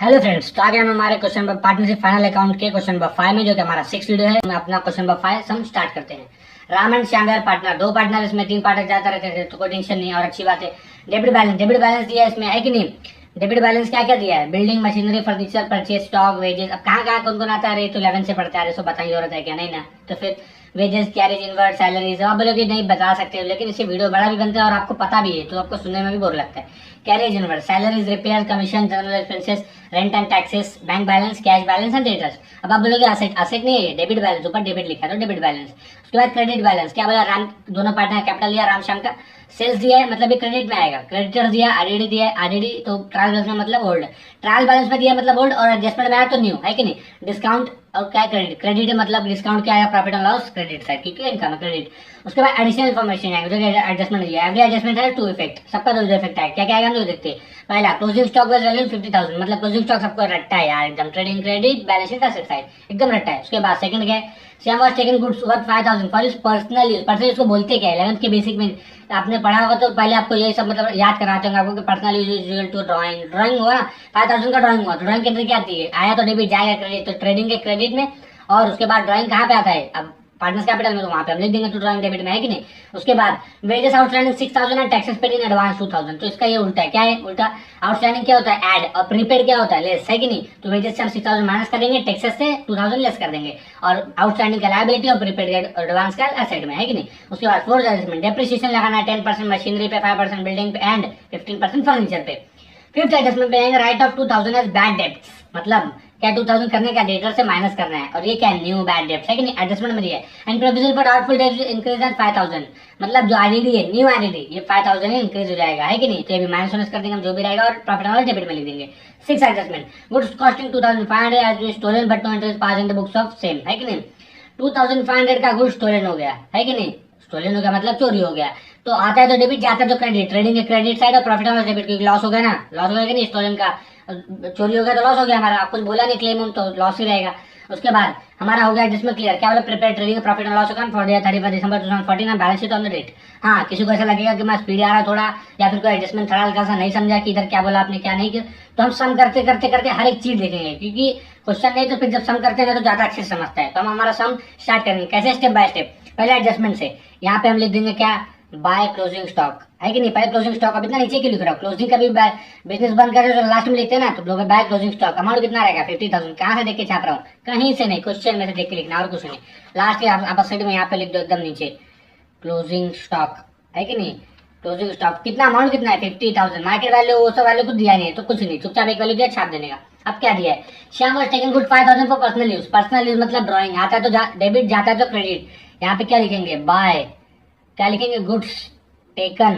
Hello friends, तो आगे हम हमारे question number partnership final account के क्वेश्चन नंबर 5 में जो कि हमारा 6 वीडियो है, हम अपना क्वेश्चन नंबर 5 हम स्टार्ट करते हैं। राम एंड श्याम पार्टनर, दो पार्टनर, इसमें 3 पार्टनर जाता रहते थे तो कोई टेंशन नहीं और अच्छी बात है। डेबिट बैलेंस दिया है इसमें, है कि नहीं। डेबिट बैलेंस क्या क्या दिया है? Building, machinery, furniture, purchase, stock, wages. अब कहाँ कौन कौन आता है? तो 11 से पढ़ते आ रहे, सो बताने जरूरत है क्या? नहीं ना। तो फिर वेजेस, कैरेज, इनवर्ट, सैलरीज। आप बोलोगे नहीं बता सकते हो, लेकिन इससे वीडियो बड़ा भी बनता है और आपको पता भी है तो आपको सुनने में भी बोर लगता है। Carriage, inward, salaries, repair, commission, general expenses, rent and taxes, bank balance, cash balance and debtors. अब आप बोलोगे असेट नहीं है, डेबिट बैलेंस, ऊपर डेबिट लिखा है तो डेबिट बैलेंस। उसके बाद क्रेडिट बैलेंस, क्या बोला? राम, दोनों पार्टनर कैपिटल लिया, राम श्याम का। सेल्स दिया है मतलब ये क्रेडिट में आएगा। क्रेडिटर दिया, आरडीडी दिया है, आरडीडी तो ट्रायल बैलेंस में मतलब ओल्ड, ट्रायल बैलेंस में दिया मतलब ओल्ड, और एडजस्टमेंट में आया तो न्यू, है कि नहीं। डिस्काउंट और क्या? क्रेडिट मतलब डिस्काउंट क्या आएगा? Profit and loss credit side, क्योंकि इनकम क्रेडिट। उसके बाद एडिशनल इन्फॉर्मेशन आएगा, जो एडजस्टमेंट दिया। एवरी एडजस्टमेंट है टू इफेक्ट, सबका दो इफेक्ट है। क्या क्या आएगा हम लोग देखते हैं। पहला, क्लोजिंग स्टॉक वाज वैल्यू 50,000, मतलब क्लोजिंग स्टॉक सबको रट्टा है यार एकदम। Trading credit, balance sheet asset side एकदम रट्टा है। उसके बाद सेकंड क्या है? Shyam was taken goods worth 5,000 for his personal use. Personal use को बोलते क्या है? 11th के बेसिक में आपने पढ़ा होगा तो पहले आपको ये सब मतलब याद कराते होंगे आपको कि personal use is equal to drawing हुआ ना। 5,000 का ड्राइंग हुआ तो ड्राइंग के अंदर क्या आती है? आया तो डेबिट, जाएगा क्रेडिट, तो ट्रेडिंग के क्रेडिट में। और उसके बाद ड्राइंग कहाँ पे आता है? अब पार्टनर्स कैपिटल में, तो वहां पे हम लिख देंगे टू ड्राइंग डेबिट में, है कि नहीं। उसके बाद wages outstanding 6,000 and taxes paid in advance 2,000, तो इसका ये उल्टा है। क्या है उल्टा? आउटस्टैंडिंग क्या होता है? ऐड, और प्रीपेड क्या होता है? लेस, है कि नहीं। तो वेजेस से हम 6,000 माइनस करेंगे, टैक्सेस से 2,000 लेस कर देंगे, और आउटस्टैंडिंग का लायबिलिटी और प्रीपेड एडवांस का एसेट में, है कि नहीं। उसके बाद फोर्थ एडजस्टमेंट, डेप्रिसिएशन लगाना है 10% मशीनरी पे, 5% बिल्डिंग पे एंड 15% फर्नीचर पे। फिफ्थ एडजस्टमेंट पे आएंगे write off 2,000 as bad debts, मतलब क्या 2,000 करने का डेटर से माइनस करना है, और ये क्या है? न्यू बैड डेब्ट्स, है कि नहीं। एडजस्टमेंट में दिया है। And provision for doubtful debts increase at 5,000, मतलब जो आईडीडी है, न्यू आईडीडी, ये 5,000 इंक्रीज हो जाएगा, है कि नहीं। तो ये भी माइनस कर देंगे हम, जो भी रहेगा, और प्रॉफिट एंड लॉस डेबिट में लिख देंगे। Six adjustment, goods costing 2,500 has been stolen but no interest pass in the books of same, है कि नहीं। 2,500 का गुड्स स्टोलन हो गया, है कि नहीं। स्टोलन हो गया मतलब चोरी हो गया, तो आता है तो डेबिट, जाता है तो क्रेडिट। ट्रेडिंग के क्रेडिट साइड और प्रॉफिट एंड लॉस डेबिट, क्योंकि लॉस हो गया ना, लॉस हो गया कि नहीं। स्टोलन का चोरी हो गया तो लॉस हो गया हमारा, आप कुछ बोला नहीं क्लेम तो लॉस ही रहेगा। उसके बाद हमारा हो गया जिसमें क्लियर, क्या बोला? Prepare trading profit and loss account for 31 December 2014 balance sheet on the date. हाँ, किसी को ऐसा लगेगा कि मैं स्पीड आ रहा थोड़ा, या फिर कोई एडजस्टमेंट थोड़ा हल्का सा नहीं समझा कि इधर क्या बोला आपने क्या नहीं किया, तो हम सम करते करते करते हर एक चीज देखेंगे, क्योंकि क्वेश्चन नहीं तो फिर जब सम करते हैं तो ज्यादा अच्छे से समझता है। तो हम हमारा सम स्टार्ट करेंगे कैसे? Step by step. पहले एडजस्टमेंट से, यहाँ पे हम लिख देंगे क्या? बाय क्लोजिंग स्टॉक, है कि नहीं। पहले क्लोजिंग स्टॉक, अब इतना नीचे क्यों लिख रहा हूँ? क्लोजिंग का भी बिजनेस बंद कर रहे हो तो लास्ट में लिखते हैं ना, तो लोग बाय क्लोजिंग स्टॉक। अमाउंट कितना रहेगा? 50,000। कहाँ से देख के छाप रहा हूँ? कहीं से नहीं, क्वेश्चन में से देख के लिखना, और कुछ नहीं। लास्ट आप साइड में यहाँ पे लिख दो एकदम नीचे, क्लोजिंग स्टॉक, है कि नहीं। क्लोजिंग स्टॉक कितना, अमाउंट कितना है? 50,000। मार्केट वैल्यू वो सब वैल्यू कुछ दिया नहीं है तो कुछ नहीं, चुपचाप एक वैल्यू दिया, छाप देने का। अब क्या दिया है? Shyam was taken good 5,000 for personal use. Personal use मतलब ड्राइंग, आता है तो डेबिट, जाता है तो क्रेडिट। यहाँ पे क्या लिखेंगे? बाय, क्या लिखेंगे? Goods taken.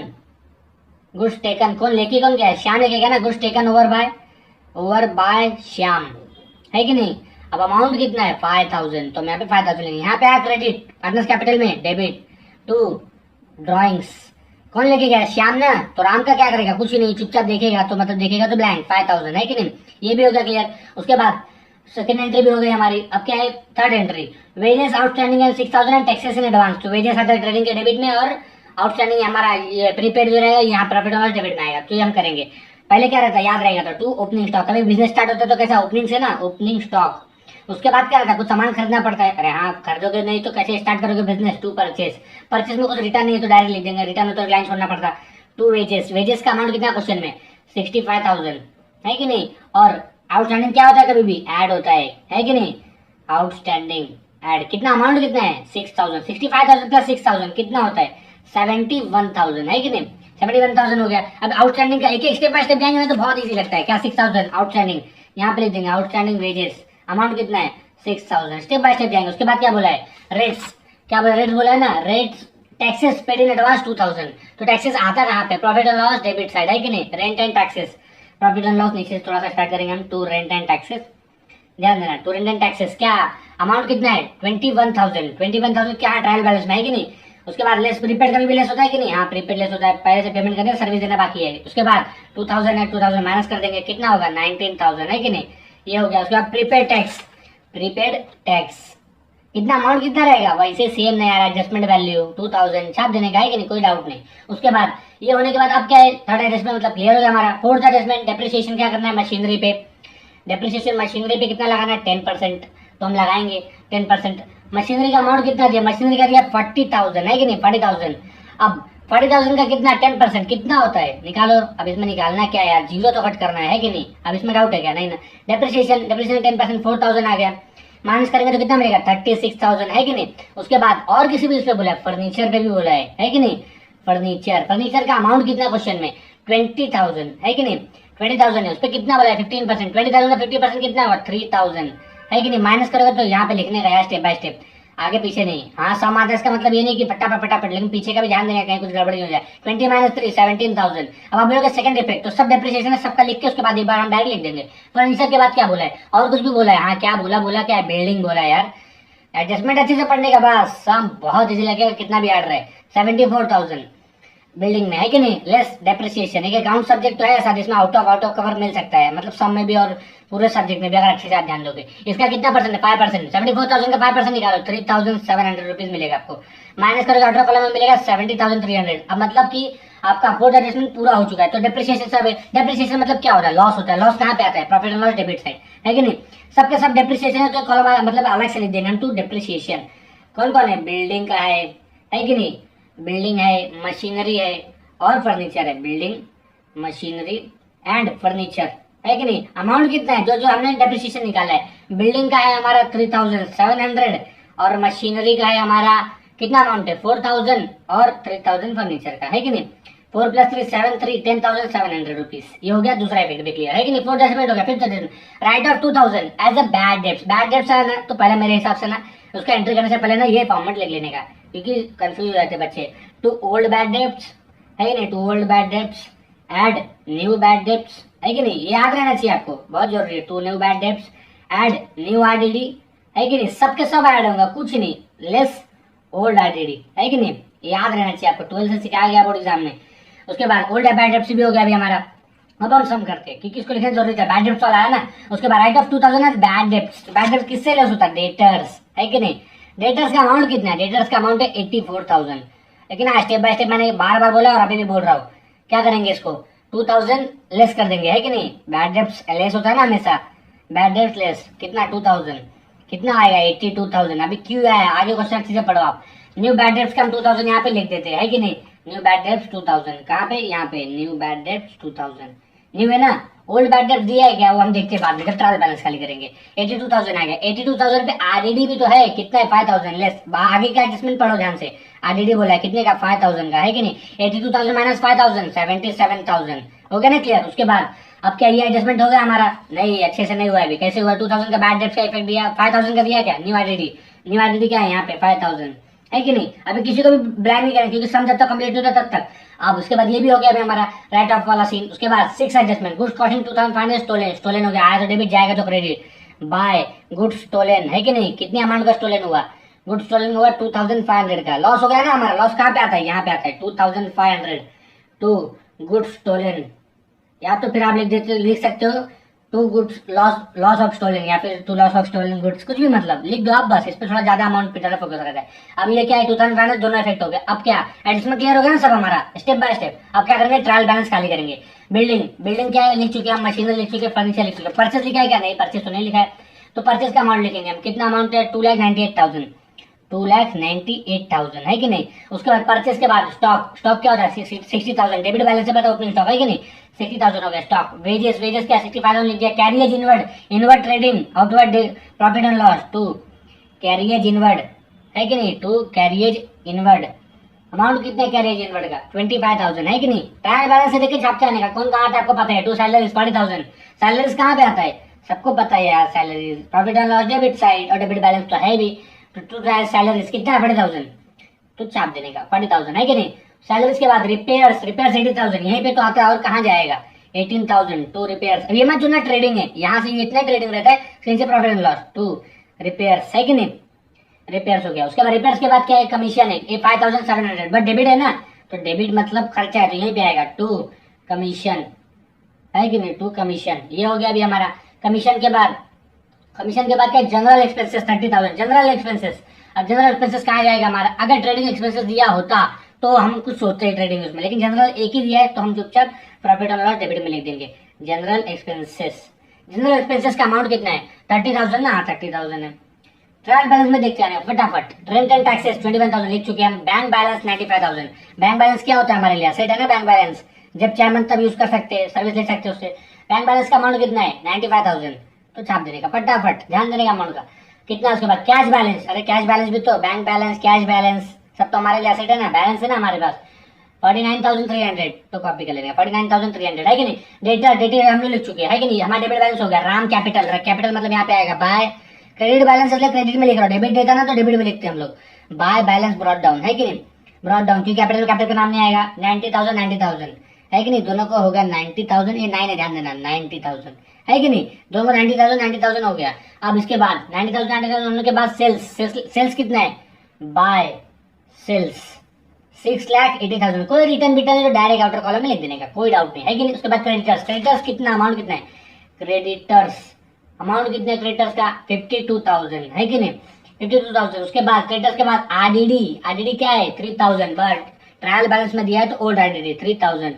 गुड्स टेकन कौन लेके, कौन क्या है? श्याम लेके ना। Goods taken over by Shyam, है कि नहीं। अब अमाउंट कितना है? 5,000, तो मैं यहाँ पे 5,000 लेंगे। यहाँ पे आया क्रेडिट, पार्टनर्स कैपिटल में डेबिट टू ड्रॉइंग्स, कौन लेके गया? श्याम ना। तो राम का क्या करेगा? कुछ नहीं, चुपचाप देखेगा, तो मतलब देखेगा तो ब्लैंक 5,000, है कि नहीं। ये भी हो गया क्लियर। उसके बाद सेकंड एंट्री भी हो गई हमारी। अब क्या है? Third entry, wages outstanding and 6,000 and taxes in advance. तो वेजेस आता है ट्रेडिंग के डेबिट में, और आउटस्टैंडिंग हमारा ये प्रीपेड जो रहेगा यहाँ प्रॉफिट एंड लॉस डेबिट में आएगा। तो ये हम करेंगे। पहले क्या रहता है? याद रहेगा तो 2 ओपनिंग स्टॉक। कभी बिजनेस स्टार्ट होता है तो कैसा? ओपनिंग से ना, ओपनिंग स्टॉक। उसके बाद क्या रहता है? कुछ सामान खरीदना पड़ता है। अरे हाँ, खरीदोगे नहीं तो कैसे स्टार्ट करोगे बिजनेस? 2 परचेस। परचेस में कुछ रिटर्न नहीं है तो डायरेक्ट लिख देंगे, रिटर्न हो तो लाइन छोड़ना पड़ता। 2 वेजेस, वेजेस का अमाउंट कितना क्वेश्चन में? 65,000, है कि नहीं। और आउटस्टैंडिंग क्या होता है? कभी भी ऐड होता है कि नहीं। आउटस्टैंडिंग ऐड, कितना अमाउंट कितना है? 6,000। 65,000 प्लस 6,000 कितना होता है? 71,000, है कि नहीं। 71,000 हो गया। अब आउटस्टैंडिंग का एक एक स्टेप बाय स्टेप जाएंगे तो बहुत इजी लगता है। क्या? 6,000 आउटस्टैंडिंग, यहाँ पे लिख देंगे आउटस्टैंडिंग वेजेस, अमाउंट कितना है? 6,000। स्टेप बाय स्टेप जाएंगे। उसके बाद क्या बोला है? रेट्स, क्या बोला? रेट्स बोला है ना। Rates taxes paid in advance 2,000, तो टैक्सेस आता कहाँ पे? Profit and loss debit side, है कि नहीं। Rent and taxes, profit and loss नीचे से थोड़ा सा स्टार्ट करेंगे हम। टू रेंट एंड टैक्सेस, ध्यान देना। टू रेंट एंड टैक्सेस क्या अमाउंट कितना है? 21,000। 21,000 क्या है? ट्रायल बैलेंस में, है कि नहीं। उसके बाद लेस, प्रीपेड कभी भी लेस होता है कि नहीं। हाँ, प्रीपेड लेस होता है, पहले से पेमेंट करके सर्विस देना बाकी है। उसके बाद 2,000 है, 2,000 माइनस कर देंगे, कितना होगा? 19,000, है कि नहीं। ये हो गया। उसके बाद प्रीपेड टैक्स, प्रीपेड टैक्स कितना अमाउंट कितना रहेगा? वैसे सेम नहीं आ रहा, एडजस्टमेंट वैल्यू 2,000 छाप देने का, है कि नहीं, कोई डाउट नहीं। उसके बाद ये होने के बाद अब क्या है? थर्ड एडजस्टमेंट मतलब क्लियर हो गया हमारा। फोर्थ एडजस्टमेंट, डेप्रिसिएशन क्या करना है? मशीनरी पे डेप्रिसिएशन मशीनरी पे कितना लगाना है 10%, तो हम लगाएंगे 10%। मशीनरी का अमाउंट कितना दिया, मशीनरी का दिया 40,000 है कि नहीं, 40,000। अब 40,000 का कितना 10% कितना होता है, निकालो। अब इसमें निकालना क्या है यार, जीरो तो कट करना है कि नहीं, अब इसमें डाउट है क्या, नहीं ना। डेप्रिसिएशन 10%, 4,000 आ गया, माइनस करेंगे तो कितना मिलेगा 36,000 है कि नहीं। उसके बाद और किसी भी उस पे बोला है, फर्नीचर पे भी बोला है कि नहीं। फर्नीचर का अमाउंट कितना क्वेश्चन में 20,000 है कि नहीं, 20,000 है, उस पर कितना बोला है 15%, 20,000 का 50% कितना होगा 3,000 है कि नहीं। माइनस करोगे तो यहाँ पे लिखने का यार स्टेप बाय स्टेप, आगे पीछे नहीं। हाँ सम आता है, इसका मतलब ये नहीं कि फटाफट, लेकिन पीछे का भी ध्यान देंगे कहीं कुछ गड़बड़ी हो जाए। 20 माइनस 3 17,000। अब आप बोलोगे सेकंड इफेक्ट, तो सब डेप्रिसिएशन है, सबका लिख के उसके बाद एक बार हम डायरेक्ट लिख देंगे। फर्नीचर के बाद क्या बोला है, और कुछ भी बोला है, हाँ क्या बोला क्या है, बिल्डिंग बोला है यार। एडजस्टमेंट अच्छे से पढ़ने का, बस सम बहुत इजी लगेगा, कितना भी आड़ रहा है 74,000 बिल्डिंग में है कि नहीं। लेस डेप्रिसिएशन एक अकाउंट सब्जेक्ट तो है ऐसा जिसमें आउट ऑफ कवर मिल सकता है, मतलब सम में भी और पूरे सब्जेक्ट में भी, अगर अच्छे से आप ध्यान दोगे। इसका कितना परसेंट है 5%, 74,000 का 5% निकालो 3,700 रुपीज मिलेगा आपको। माइनस करोगे आउट ऑफ कॉलम में मिलेगा 70,300। अब मतलब कि आपका फोर्थ एडजस्टमेंट पूरा हो चुका है। तो डेप्रिसिएशन सब है, डेप्रिसिएशन मतलब क्या हो रहा है, लॉस होता है। लॉस कहाँ पे आता है, profit and loss debit side है कि नहीं। सबके सब डेप्रिसिएशन है, तो कॉलम मतलब अलग से लिख देंगे हम टू डेप्रिसिएशन। कौन कौन है, बिल्डिंग का है कि नहीं, बिल्डिंग है, मशीनरी है और फर्नीचर है। बिल्डिंग, मशीनरी एंड फर्नीचर है कि नहीं। अमाउंट कितना है, जो हमने डेप्रिसिएशन निकाला है। बिल्डिंग का है हमारा 3,700 और मशीनरी का है हमारा कितना अमाउंट है 4,000 और 3,000 फर्नीचर का है कि नहीं। 4 + 3 7 3 10,700 रुपीज। ये हो गया दूसरा इफेक्ट भी क्लियर है कि नहीं। फोर्थ एडजस्टमेंट हो गया। Fifth adjustment, write off 2,000 as a bad debts. Bad debts है ना, तो पहले मेरे हिसाब से ना उसका एंट्री करने से पहले ना ये फॉर्मेट लिख लेने का, क्योंकि कंफ्यूज हो जाते बच्चे। टू ओल्ड बैड डेट्स है कि नहीं, to old bad debts add new bad debts है कि नहीं। ये याद रहना चाहिए आपको, बहुत जरूरी है। To new bad debts add new I D D है कि नहीं। सबके सब ऐड होगा, कुछ नहीं, लेस ओल्ड आईडीडी है कि नहीं। याद रहना चाहिए आपको, 12 से सिखाया गया बोर्ड एग्जाम में। उसके बाद ओल्ड बैड डेट्स भी हो गया अभी हमारा। अब हम सम करते हैं क्योंकि इसको लिखने की जरूरत है, बैड डेट्स वाला है ना। उसके बाद write off 2,000 as bad debts. Bad debts किससे लेस होता है, डेटर्स है कि नहीं। डेटर्स का अमाउंट कितना है, डेटर्स का अमाउंट है 84,000। लेकिन हाँ स्टेप बाय स्टेप मैंने बार बार बोला और अभी भी बोल रहा हूँ, क्या करेंगे इसको 2,000 लेस कर देंगे है कि नहीं। बैड डेट्स लेस होता है ना हमेशा, बैड डेट्स लेस कितना 2,000, कितना आएगा 82,000। अभी क्यों आया, आगे क्वेश्चन अच्छे से पढ़ो आप। न्यू बैड डेट्स का हम 2,000 यहाँ पे लिख देते हैं है कि नहीं। न्यू बैड डेट्स 2,000 कहाँ पे, यहाँ पे न्यू बैड डेट्स 2,000 न्यू है ना। ओल्ड बैड डेट्स दिया है क्या, वो हम देखते हैं बाद में जब ट्रायल बैलेंस खाली करेंगे। 82,000 आ गया। 82,000 पे आरडीडी भी तो है, कितना है 5,000 लेस। आगे का एडजस्टमेंट पढ़ो ध्यान से। आरडीडी बोला है कितने का 5,000 का है कि नहीं। 82,000 माइनस 5,000 77,000 हो गया ना क्लियर। उसके बाद अब क्या ये एडजस्टमेंट हो गया हमारा, नहीं अच्छे से नहीं हुआ अभी। कैसे हुआ, 2,000 का बैड डेट्स का इफेक्ट दिया, 5,000 का दिया क्या न्यू आईडीडी। न्यू आईडीडी क्या है यहाँ पे 5,000 है कि नहीं। अभी किसी को भी ब्लैंक नहीं करेंगे क्योंकि सम जब तक कंप्लीट होता तब तक। अब उसके बाद ये भी हो गया अभी हमारा राइट ऑफ वाला सीन। उसके बाद 6 adjustment, goods costing 2,500 stolen. Stolen हो गया, आया तो डेबिट, जाएगा तो क्रेडिट। बाय गुड्स स्टोलन है कि नहीं, कितने अमाउंट का स्टोलन हुआ, गुड्स स्टोलन हुआ 2,500 का। लॉस हो गया ना हमारा, लॉस कहाँ पे आता है, यहाँ पे आता है 2,500 टू गुड्स स्टोलन। या तो फिर आप लिख सकते हो to goods loss of stolen, या फिर to loss of stolen goods, कुछ भी मतलब लिख दो आप बस। इस पे थोड़ा ज्यादा अमाउंट पे ज्यादा फोकस रहता है। अब ये क्या है 2,500 दोनों इफेक्ट हो गया। अब क्या एडजस्टमेंट क्लियर हो गया ना सब हमारा स्टेप बाय स्टेप। अब क्या करेंगे, ट्रायल बैलेंस खाली करेंगे। बिल्डिंग क्या है लिख चुके हैं हम, मशीनरी लिख चुके हैं, फर्नीचर लिख चुके हैं। परचेस लिखा है क्या, नहीं परचेस तो नहीं लिखा है। तो परचेस का अमाउंट लिखेंगे हम, कितना अमाउंट है 2,98,000 2,98,000 है कि नहीं। उसके बाद परचेस के बाद स्टॉक क्या होता है 60,000। डेबिट बैलेंस से बताओ ओपनिंग स्टॉक है कि नहीं, 60,000 हो गया। स्टॉक वेजेस क्या 65,000 लिख दिया। Carriage inward trading outward profit and loss to carriage inward है कि नहीं, टू कैरियज इनवर्ड। अमाउंट कितने कैरियज इनवर्ड का 25,000 है कि नहीं। ट्रायल बैलेंस से देखिए छाप आने का कौन कहाँ आता है आपको पता है। To salaries 40,000। सैलरीज कहाँ पे आता है, सबको पता है यार। Salaries profit and loss debit side और डेबिट बैलेंस तो है भी। टू सैलरीज कितना 40,000, तो छाप देने का 40,000 है कि नहीं। सैलरीज के बाद रिपेयर्स 80,000 यहीं पे तो आता है, और कहाँ जाएगा 18,000 टू रिपेयर्स। अब ये मत चुनना ट्रेडिंग है, यहाँ से इतना ट्रेडिंग रहता है, स्क्रीन से profit and loss to repairs है कि नहीं। रिपेयर्स हो गया। उसके बाद रिपेयर्स के बाद क्या है, कमीशन है, ये 5,700 बट डेबिट है ना, तो डेबिट मतलब खर्चा है, तो यहीं पे आएगा टू कमीशन है कि नहीं, टू कमीशन। ये हो गया अभी हमारा। कमीशन के बाद क्या, जनरल एक्सपेंसेस 30,000 जनरल एक्सपेंसेस। अब जनरल एक्सपेंसेस कहाँ जाएगा हमारा, अगर ट्रेडिंग एक्सपेंसेस दिया होता तो हम कुछ सोचते हैं ट्रेडिंग उसमें, लेकिन जनरल एक ही दिया है तो हम चुपचाप प्रॉफिट एंड लॉस डेबिट में लिख देंगे। जनरल एक्सपेंसेस जनरल एक्सपेंसेस का अमाउंट कितना है 30,000 ना, हाँ 30,000 है। ट्रायल बैलेंस में देखते हैं फटाफट। रेंट एंड टैक्सेस 21,000 लिख चुके हैं हम। Bank balance 95,000। बैंक बैलेंस क्या होता है हमारे लिए, सेट है ना बैंक बैलेंस, जब चाहे मन तब यूज कर सकते हैं, सर्विस ले सकते हैं उससे। बैंक बैलेंस का अमाउंट कितना है 95,000, तो छाप देने का फटाफट, ध्यान देने का अमाउंट का कितना। उसके बाद कैश बैलेंस, अरे कैश बैलेंस भी तो, बैंक बैलेंस कैश बैलेंस सब तो हमारे लिए एसेट है ना, बैलेंस है ना हमारे पास 49,300, तो कॉपी कर लेंगे 49,300 है कि नहीं। डेटा डेटे हम लोग लिख चुके हैं, है कि नहीं। हमारा डेबिट बैलेंस हो गया। राम कैपिटल, कैपिटल मतलब यहाँ पे आएगा बाय। क्रेडिट बैलेंस इसलिए क्रेडिट में लिख रहा हूँ, डेबिट देता ना तो डेबिट में लिखते हैं हम लोग। बाय बैलेंस ब्रॉट डाउन, है कि नहीं, ब्रॉट डाउन, क्योंकि कैपिटल कैपिटल का नाम नहीं आएगा। 90,000 है कि नहीं, दोनों को हो गया 90,000, ये 9 है ध्यान देना, 90,000 है कि नहीं, दोनों को 90,000 हो गया। अब इसके बाद 90,000 होने के बाद सेल्स कितना है, बाय सेल्स 6,80,000। कोई रिटर्न बिटर्न है तो डायरेक्ट आउटर कॉलम में लिख देने का, कोई डाउट नहीं, है कि नहीं। उसके बाद क्रेडिटर्स कितना, अमाउंट कितना है, क्रेडिटर्स अमाउंट कितने क्रेडिटर्स का 52,000, है कि नहीं, 52,000। उसके बाद क्रेडिटर्स के बाद आरडीडी क्या है 3,000, बट ट्रायल बैलेंस में दिया है तो ओल्ड आरडीडी 3,000।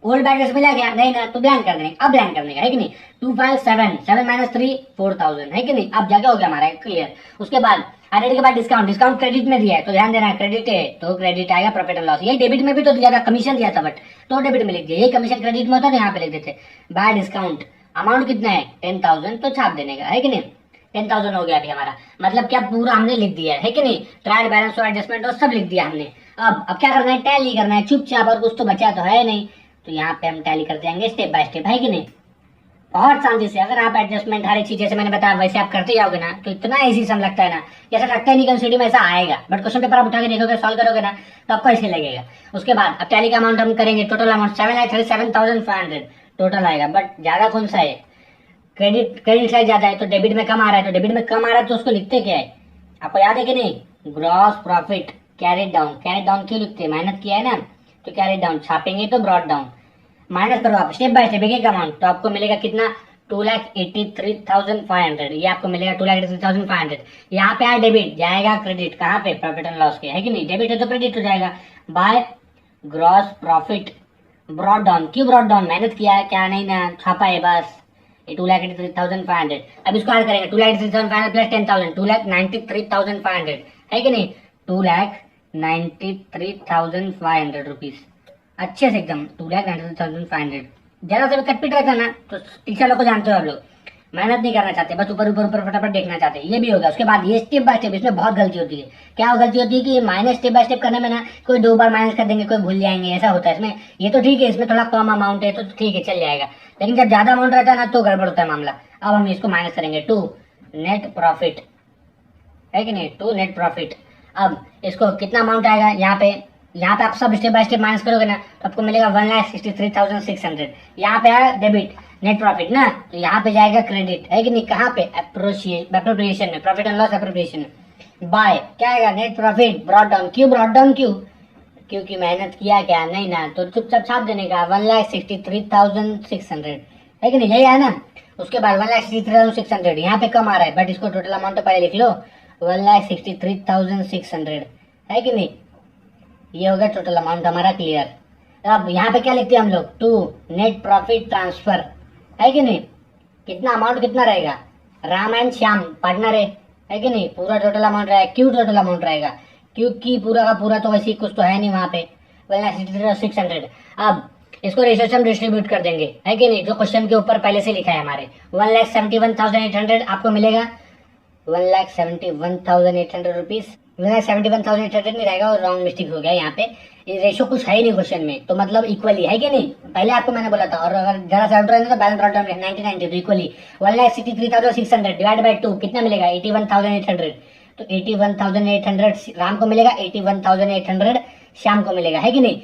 ओल्ड बैलेंस मिला क्या, नहीं ना, तो ब्लैंक कर देंगे, अब ब्लैंक करने का, है कि नहीं। 257 माइनस 3 4,000, है कि नहीं। अब जाके हो गया हमारा क्लियर। उसके बाद आरडीडी के बाद डिस्काउंट क्रेडिट में दिया है तो ध्यान देना, क्रेडिट है तो क्रेडिट आएगा प्रॉफिट एंड लॉस। ये डेबिट में भी तो दिया था, कमीशन दिया था बट तो डेबिट में लिख दिया, ये कमीशन क्रेडिट में होता तो यहाँ पे लिख देते। बाय डिस्काउंट अमाउंट कितना है 10,000, तो छाप देने का, है कि नहीं। 10,000 हो गया अभी हमारा, मतलब क्या पूरा हमने लिख दिया है कि नहीं। ट्रायल बैलेंस और एडजस्टमेंट और सब लिख दिया हमने। अब क्या करना है, टैली करना है चुपचाप, और कुछ तो बचा तो है नहीं, तो यहाँ पे हम टैली कर जाएंगे स्टेप बाय स्टेप, है कि नहीं। बहुत शांति से अगर आप एडजस्टमेंट हर एक चीज जैसे मैंने बताया वैसे आप करते जाओगे ना, तो इतना इजी सम लगता है ना, जैसा लगता ही नहीं कंसिडी में ऐसा आएगा, बट क्वेश्चन पेपर आप उठा के देखोगे, सॉल्व करोगे ना, तो आपको ऐसे लगेगा। उसके बाद अब टैली का अमाउंट हम करेंगे, टोटल अमाउंट 7,37,500 टोटल आएगा, बट ज्यादा कौन सा है, क्रेडिट साइड ज्यादा है तो डेबिट में कम आ रहा है, तो डेबिट में कम आ रहा है तो उसको लिखते क्या है, आपको याद है कि नहीं, ग्रॉस प्रॉफिट कैरेट डाउन क्यों लिखते हैं, मेहनत किया है ना, तो कैरेट डाउन छापेंगे तो ब्रॉट डाउन। माइनस करो आप स्टेप बाय स्टेप एक एक अमाउंट, तो आपको मिलेगा कितना 2,83,500, ये आपको मिलेगा 2,83,500। यहाँ पे आया डेबिट, जाएगा क्रेडिट, कहाँ पे प्रॉफिट एंड लॉस के, है कि नहीं, डेबिट है तो क्रेडिट हो जाएगा। By gross profit brought down, क्यों ब्रॉट डाउन, मेहनत किया है क्या, नहीं ना, छापा है बस, ये 2,83,500। अब इसको ऐड करेंगे 2,83,500 प्लस 10,000 2,93,500, है कि नहीं, 2,93,500 रुपीज, अच्छे से एकदम 2,93,500। जरा सा भी कटपिट रहता ना तो टीचर लोग को जानते हो आप लोग, मेहनत नहीं करना चाहते, बस ऊपर ऊपर ऊपर फटाफट देखना चाहते हैं, ये भी होगा। उसके बाद ये स्टेप बाय स्टेप, इसमें बहुत गलती होती है। क्या गलती होती है कि माइनस स्टेप बाय स्टेप करने में ना कोई 2 बार माइनस कर देंगे, कोई भूल जाएंगे, ऐसा होता है इसमें। ये तो ठीक है, इसमें थोड़ा कम अमाउंट है तो ठीक है चल जाएगा, लेकिन जब ज्यादा अमाउंट रहता है ना तो गड़बड़ होता है मामला। अब हम इसको माइनस करेंगे टू नेट प्रॉफिट, है कि नहीं, टू नेट प्रॉफिट। अब इसको कितना अमाउंट आएगा, यहाँ पे आप सब स्टेप बाय स्टेप माइनस करोगे ना तो आपको मिलेगा 1,63,600। यहाँ पे आया डेबिट नेट प्रॉफिट ना, तो यहाँ पे जाएगा क्रेडिट, है कि नहीं, कहाँ पे अप्रोप्रिएशन में, प्रॉफिट एंड लॉस अप्रोप्रिएशन में। बाय क्या आएगा नेट प्रॉफिट ब्रॉट डाउन, क्योंकि मेहनत किया क्या, नहीं ना, तो चुपचाप छाप देने का 1,63,600, है कि नहीं, यही है ना। उसके बाद 1,63,600 यहाँ पे कम आ रहा है, बट इसको टोटल अमाउंट तो पहले लिख लो 1,63,600, है कि नहीं, ये हो गया टोटल अमाउंट हमारा क्लियर। अब यहाँ पे क्या लिखते हैं हम लोग, टू नेट प्रॉफिट ट्रांसफर, है कि नहीं, कितना अमाउंट कितना रहेगा, राम एंड श्याम पार्टनर है कि नहीं, पूरा टोटल अमाउंट रहेगा, क्यों टोटल अमाउंट रहेगा, क्योंकि पूरा का पूरा तो वैसे कुछ तो है नहीं वहाँ पे 1,63,600। अब इसको रेशियो से हम डिस्ट्रीब्यूट कर देंगे, है कि नहीं, जो क्वेश्चन के ऊपर पहले से लिखा है हमारे 1,71,800 आपको मिलेगा 1,71,800 रुपीज। 1,71,800 नहीं रहेगा, और रॉन्ग मिस्टेक हो गया यहाँ पे, ये रेशो कुछ है ही नहीं क्वेश्चन में, तो मतलब इक्वली है कि नहीं, पहले आपको मैंने बोला था। और अगर जरा सा आउट तो बैलेंस ब्रॉट डाउन 90 तो इक्वली 1,63,600 डिवाइड बाय 2 कितना मिलेगा 81,800, तो 81,800 राम को मिलेगा, 81,800 श्याम को मिलेगा, है कि नहीं।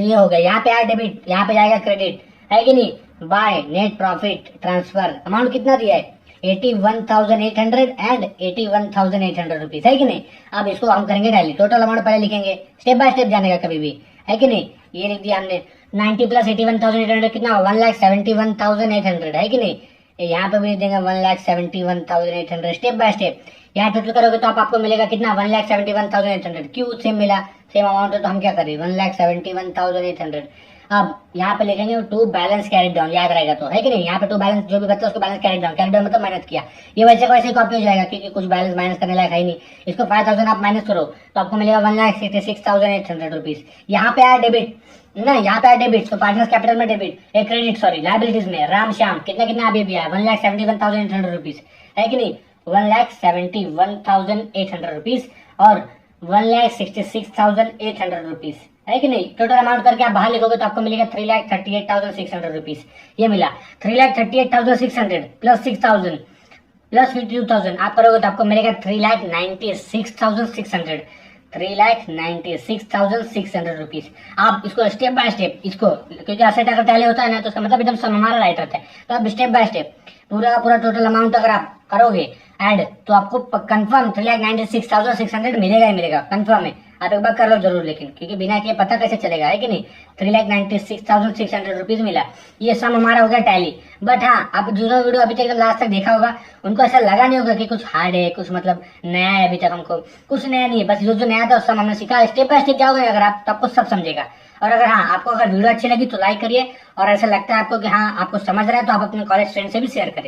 ये हो गया, यहाँ पे आया डेबिट, यहाँ पे जाएगा क्रेडिट, है कि नहीं। By net profit transfer amount कितना दिया है 81,800 एंड 81,800 रुपीज, है कि नहीं। अब इसको हम करेंगे टैली, टोटल अमाउंट पहले लिखेंगे, स्टेप बाय स्टेप जाने का कभी भी, है कि नहीं। ये लिख दिया हमने 90 प्लस 81,800 कितना 1,71,800, है कि नहीं। यहाँ पे भी लिख देंगे 1,71,800 स्टेप बाय स्टेप। यहाँ टोटल करोगे तो आपको मिलेगा कितना 1,71,800, क्यों सेम मिला, सेम अमाउंट है तो हम क्या करें 1,71,800। अब यहाँ पे लिखेंगे टू बैलेंस कैरी डाउन, याद रहेगा तो, है कि नहीं। यहाँ पे टू बैलेंस, जो भी बच्चा उसको बैलेंस कैरी डाउन मतलब मेहनत किया, ये वैसे को वैसे ही कॉपी हो जाएगा क्योंकि कुछ बैलेंस माइनस करने लायक है ही नहीं। इसको 5000 आप माइनस करो तो आपको मिलेगा 1,66,800 रुपीज। यहाँ पे आया डेबिट ना, यहाँ पे आया डेबिट, तो पार्टनर्स कैपिटल में डेबिट, एक क्रेडिट सॉरी लाइबिलिटीज में राम श्याम कितना कितना अभी भी आया 1,71,800 रुपीज, है कि नहीं। 1,71,800 रुपीज और 1,66,800 रुपीज, है कि नहीं। टोटल अमाउंट करके आप बाहर लिखोगे तो आपको मिलेगा 3,38,600 रुपीज। ये मिला 3,38,600 प्लस 6,000 प्लस 52,000 आप करोगे तो आपको मिलेगा 3,96,600, 3,96,600 रुपीज। आप इसको स्टेप बाय स्टेप, इसको क्योंकि असेट अगर टैली होता है ना तो उसका मतलब एकदम सम हमारा राइट रहता है, तो आप स्टेप बाय स्टेप पूरा पूरा टोटल अमाउंट अगर आप करोगे ऐड तो आपको कंफर्म 3,96,600 मिलेगा ही मिलेगा, कंफर्म है। आप एक बार कर लो जरूर, लेकिन क्योंकि बिना किए पता कैसे चलेगा, है कि नहीं। 3,96,600 रुपीज मिला, ये सम हमारा हो गया टैली। बट हाँ, आप जो वीडियो अभी तक एकदम लास्ट तक देखा होगा उनको ऐसा लगा नहीं होगा कि कुछ हार्ड है, कुछ मतलब नया है। अभी तक हमको कुछ नया नहीं है, बस जो जो नया था उस सब हमने सीखा। स्टेप बाय स्टेप जाओगे अगर आप तो आपको सब समझेगा। और अगर हाँ आपको अगर वीडियो अच्छी लगी तो लाइक करिए, और ऐसा लगता है आपको कि हाँ आपको समझ रहा है तो आप अपने कॉलेज फ्रेंड से भी शेयर करिए।